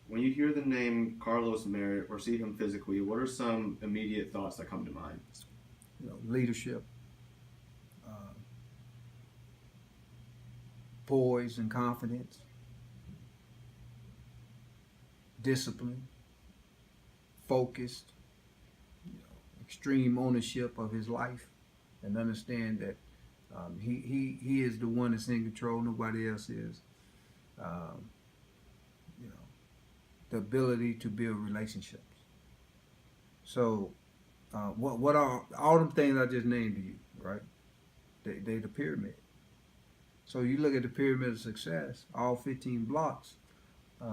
When you hear the name Carlos Merritt or see him physically, what are some immediate thoughts that come to mind? Leadership, uh, poise and confidence, discipline, focused, extreme ownership of his life, and understand that he is the one that's in control. Nobody else is. Um, you know, the ability to build relationships. So, what are all them things I just named to you, right? They the pyramid. So you look at the pyramid of success, all 15 blocks.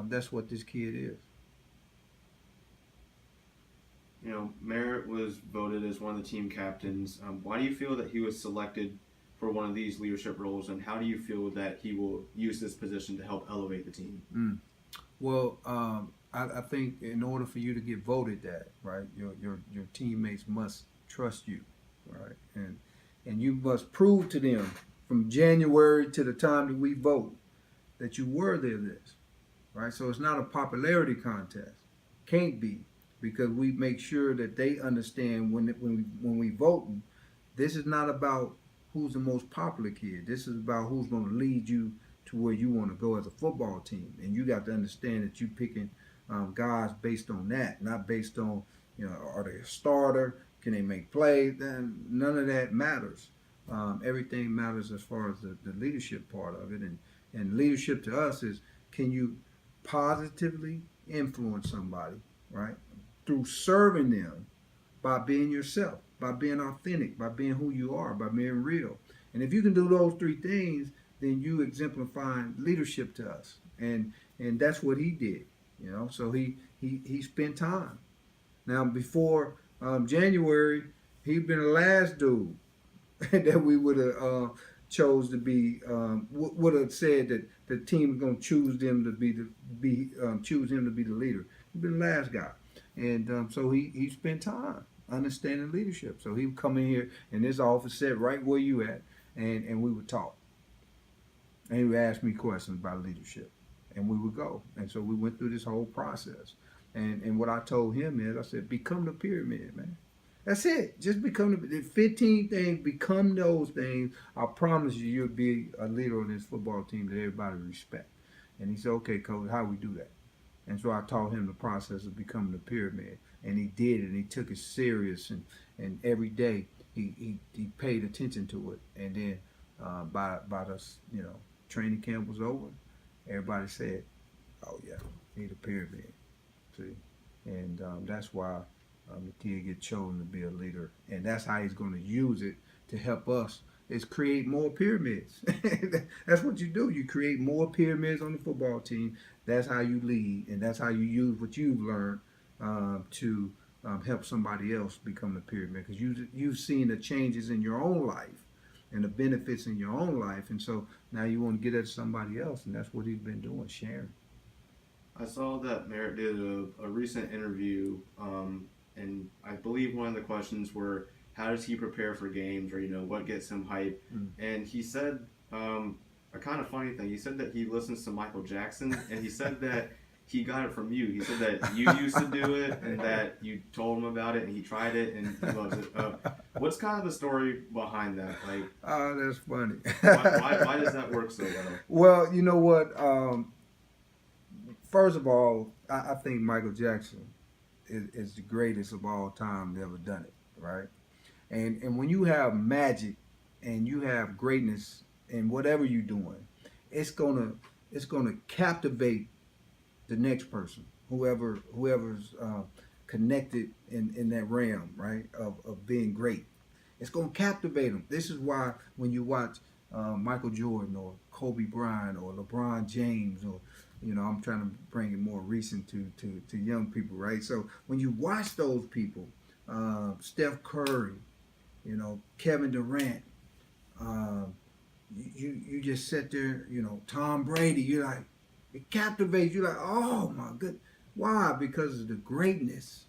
That's what this kid is. Merritt was voted as one of the team captains. Why do you feel that he was selected for one of these leadership roles, and how do you feel that he will use this position to help elevate the team? Well, I think in order for you to get voted that, right, your teammates must trust you, right, and you must prove to them from January to the time that we vote that you worthy of this, right? So it's not a popularity contest, can't be, because we make sure that they understand when we vote. This is not about who's the most popular kid. This is about who's going to lead you to where you want to go as a football team, and you got to understand that you picking guys based on that, not based on are they a starter? Can they make plays? Then none of that matters. Everything matters as far as the leadership part of it, and leadership to us is, can you positively influence somebody, right, through serving them by being yourself, by being authentic, by being who you are, by being real. And if you can do those three things, then you exemplify leadership to us. And that's what he did. So he spent time. Now before January, he'd been the last dude that we would have chose to be would have said that the team was going to choose them to choose him to be the leader. He'd been the last guy, and so he spent time understanding leadership. So he would come in here, and this office sat right where you at, and we would talk, and he would ask me questions about leadership, and we would go, and so we went through this whole process. And what I told him is, I said, become the pyramid, man. That's it. Just become the 15 things, become those things. I promise you, you'll be a leader on this football team that everybody respect. And he said, okay, coach, how we do that? And so I taught him the process of becoming the pyramid. And he did it, and he took it serious. And every day he paid attention to it. And then by the, training camp was over, everybody said, oh, yeah, he's the pyramid. See? And that's why the kid get chosen to be a leader, and that's how he's going to use it to help us. Is create more pyramids. That's what you do. You create more pyramids on the football team. That's how you lead, and that's how you use what you've learned to help somebody else become the pyramid. Because you've seen the changes in your own life and the benefits in your own life, and so now you want to get at somebody else, and that's what he's been doing, sharing. I saw that Merritt did a recent interview, and I believe one of the questions were, how does he prepare for games, or what gets him hype? And he said a kind of funny thing. He said that he listens to Michael Jackson, and he said that he got it from you. He said that you used to do it, and that you told him about it, and he tried it, and he loves it. What's kind of the story behind that? Like, oh, that's funny. why does that work so well? Well, you know what? First of all, I think Michael Jackson is the greatest of all time to ever done it, right? And when you have magic and you have greatness in whatever you're doing, it's gonna captivate the next person, whoever's connected in that realm, right, of being great. It's gonna captivate them. This is why when you watch Michael Jordan or Kobe Bryant or LeBron James, or I'm trying to bring it more recent to young people, right? So when you watch those people, Steph Curry, Kevin Durant, you just sit there, Tom Brady, you're like, it captivates you, like, oh my good. Why? Because of the greatness.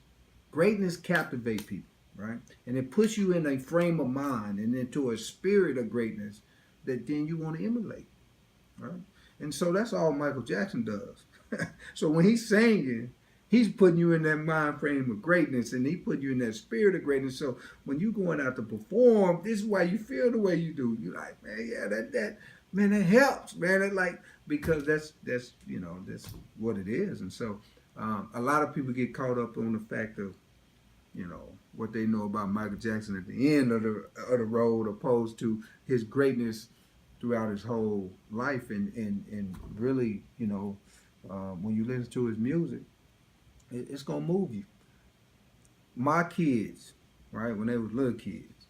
Greatness captivates people, right? And it puts you in a frame of mind and into a spirit of greatness that then you want to emulate, right? And so that's all Michael Jackson does. So when he's singing, he's putting you in that mind frame of greatness, and he put you in that spirit of greatness. So when you going out to perform, this is why you feel the way you do. You like, man, yeah, that man, that helps, man. That like because that's that's what it is. And so a lot of people get caught up on the fact of what they know about Michael Jackson at the end of the road, opposed to his greatness throughout his whole life, and really, when you listen to his music, it's gonna move you. My kids, right, when they was little kids,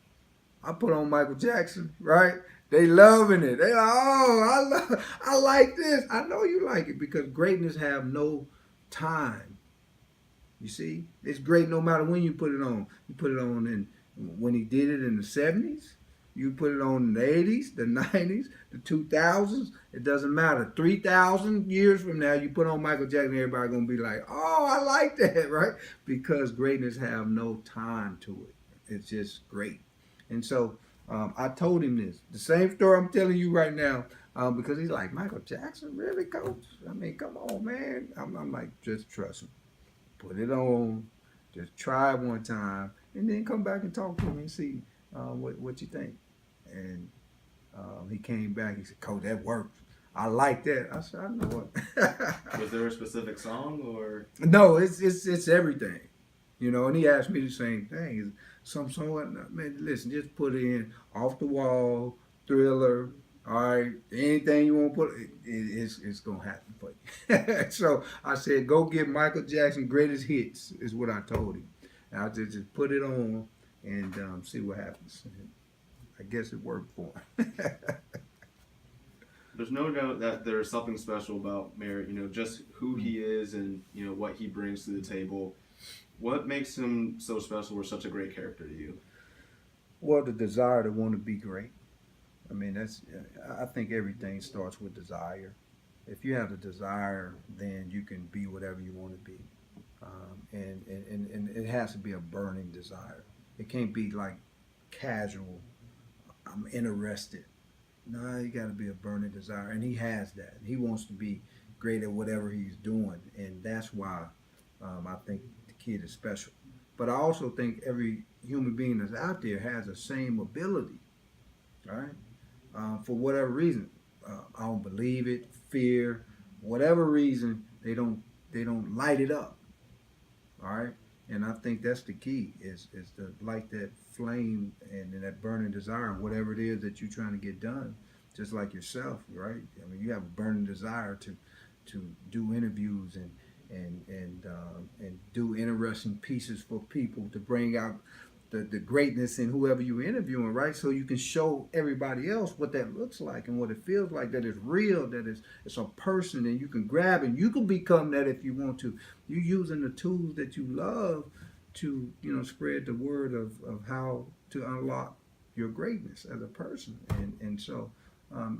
I put on Michael Jackson, right? They loving it. They like, oh, I like this. I know you like it because greatness have no time. You see, it's great no matter when you put it on. You put it on when he did it in the 70s. You put it on in the 80s, the 90s, the 2000s. It doesn't matter. 3,000 years from now, you put on Michael Jackson, everybody gonna be like, "Oh, I like that," right? Because greatness have no time to it. It's just great. And so I told him this, the same story I'm telling you right now, because he's like, "Michael Jackson, really, coach? I mean, come on, man." I'm like, just trust me. Put it on, just try it one time, and then come back and talk to me and see what you think. And he came back. He said, "Coach, that works. I like that." I said, "I know it." Was there a specific song or? No, it's everything, And he asked me the same thing. Some song, man, listen, just put in Off the Wall, Thriller. All right, anything you want to put, it's gonna happen for you. So I said, go get Michael Jackson greatest hits, is what I told him. And I just put it on and see what happens. And I guess it worked for him. There's no doubt that there's something special about Merritt. Just who he is and what he brings to the table. What makes him so special or such a great character to you? Well, the desire to want to be great. I mean, I think everything starts with desire. If you have the desire, then you can be whatever you want to be. And it has to be a burning desire. It can't be like casual, I'm interested. No, you got to be a burning desire. And he has that. He wants to be great at whatever he's doing. And that's why I think the kid is special. But I also think every human being that's out there has the same ability, right? For whatever reason, I don't believe it, fear, whatever reason, they don't light it up. All right, and I think that's the key is to light that flame and that burning desire, whatever it is that you're trying to get done. Just like yourself, right? I mean, you have a burning desire to do interviews and do interesting pieces for people to bring out the greatness in whoever you're interviewing, right? So you can show everybody else what that looks like and what it feels like, that it's real, that it's a person, and you can grab it. You can become that if you want to. You're using the tools that you love to, spread the word of how to unlock your greatness as a person. And so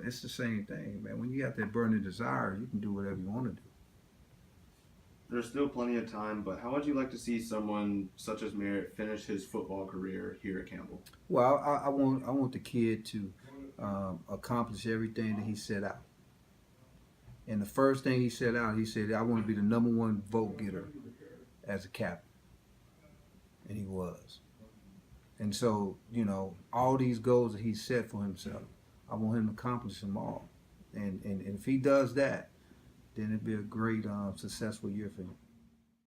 it's the same thing, man. When you got that burning desire, you can do whatever you want to do. There's still plenty of time, but how would you like to see someone such as Merritt finish his football career here at Campbell? Well, I want the kid to accomplish everything that he set out. And the first thing he set out, he said, "I want to be the number one vote getter as a captain," and he was. And so, all these goals that he set for himself, I want him to accomplish them all. And if he does that, then it'd be a great, successful year for him.